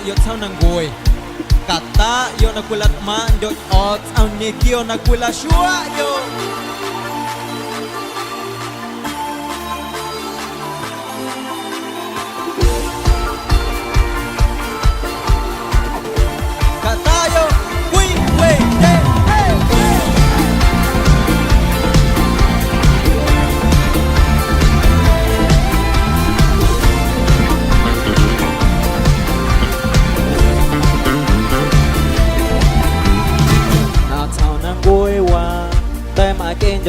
yo tao nang goi kata yo na kulat ma dot ot ang nikyo na kula shua yo kata yo we hey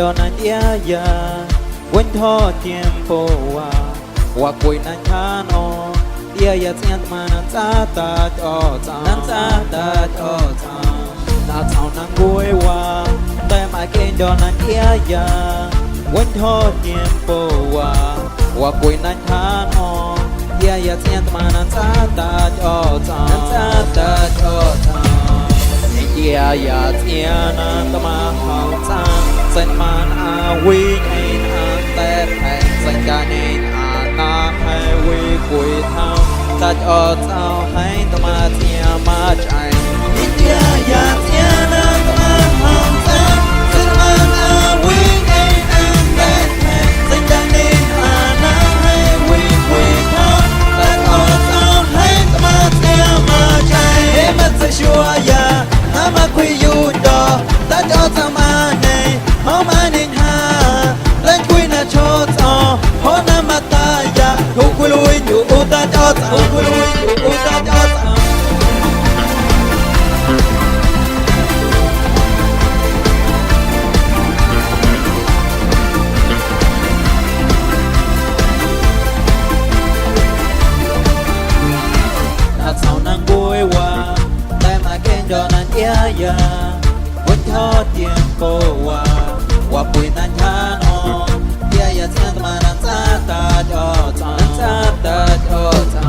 cho nàng ya ya quên thọ tiempo wa quên nàng than o ya ya tian mà nàng ta cho ta thao nàng quê wa tay mà kén cho nàng ya ya quên thọ tiempo wa quên nàng than o ya ya tian mà nàng ta cho ta ya ya tian ta ma hao ta sen man a vi nên a tết hẹn sen ca nên a na hay vi quỳ thao ta cho tao hay ta ma tia ma chạy ya ya tia na ta ma hao ta sen man a vi nên a tết hẹn sen ca nên a na hay vi quỳ thao ta cho tao hay ta ma tia ma chạy em mất sai chua ya ta ma quỳ yu đó ta cho tao ma này hôm anh ha lên quy na cho tao hôm nay mà ta ya không quy luiอยู่ta cho tao không quy luiอยู่ta cho tao ta sao nàng vui qua tay mà kén cho nàng ya quên thọ tiempo wa pui nan than o ya ya tian ma nan ta cho ta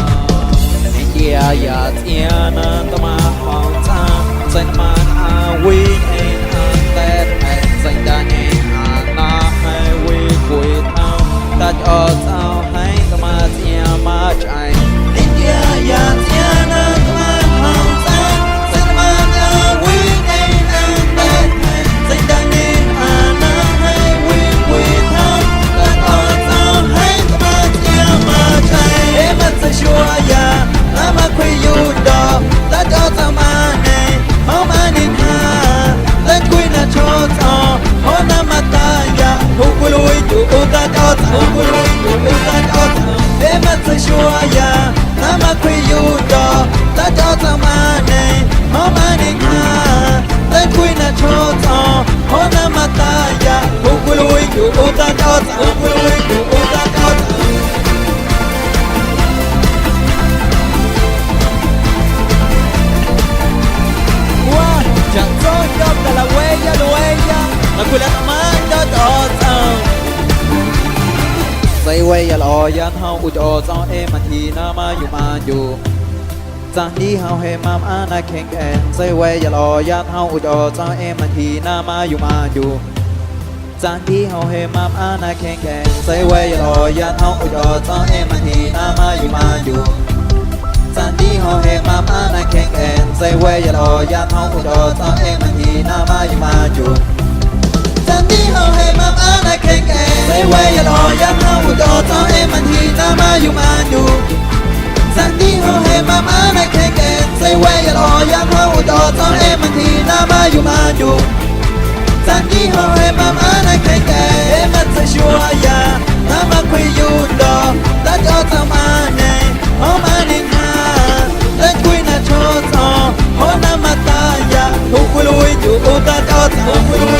ya ya tian ta ma hao ta sen man a vi nên a tết hẹn sen da nên a na hay vi quỳ thao ta cho tao hay ta ma tia ma chạy ya ya tian ta ma hao ta sen man a vi nên a tết hẹn sen da nên a na chua ya ta ma quỳ yu đó ta cho tao ma này hôm anh ha lên quy na cho tao hôm nay mà ta ya không quy luiอยู่ta cho tao không quy luiอยู่ta cho tao em mất sai chua ya ta ma quỳ yu đó ta cho tao ma này hôm anh ha lên quy na cho tao hôm nay mà ta ya không quy luiอยู่ta cho tao không quy luiอยู่ta cho tao chẳng cho nhóc ta là huella la quella manda tao say huella lo yan hao u cho tao em mà thì na ma yu chẳng đi hao he mam ana khen khen say huella lo yan hao u cho tao em mà thì na ma yu chẳng đi hao he mam ana khen khen say huella lo yan hao u cho tao em mà thì na ma yu San đi ho he mam ana khen khen say huella lo yan hao u cho tao em mà thì na ma yu San đi ho he mam ana khen khen say huella lo yan hao u cho tao em mà thì na ma yu San đi ho he mam ana khen khen say huella lo yan hao u cho tao em mà thì na ma yu San đi ho he mam ana khen khen em mất sai chua ya ta ma quỳ yu đó ta cho tao ma này hôm anh ha lên quy na cho tao hôm nay mà ta ya không quy luiอยู่ta cho tao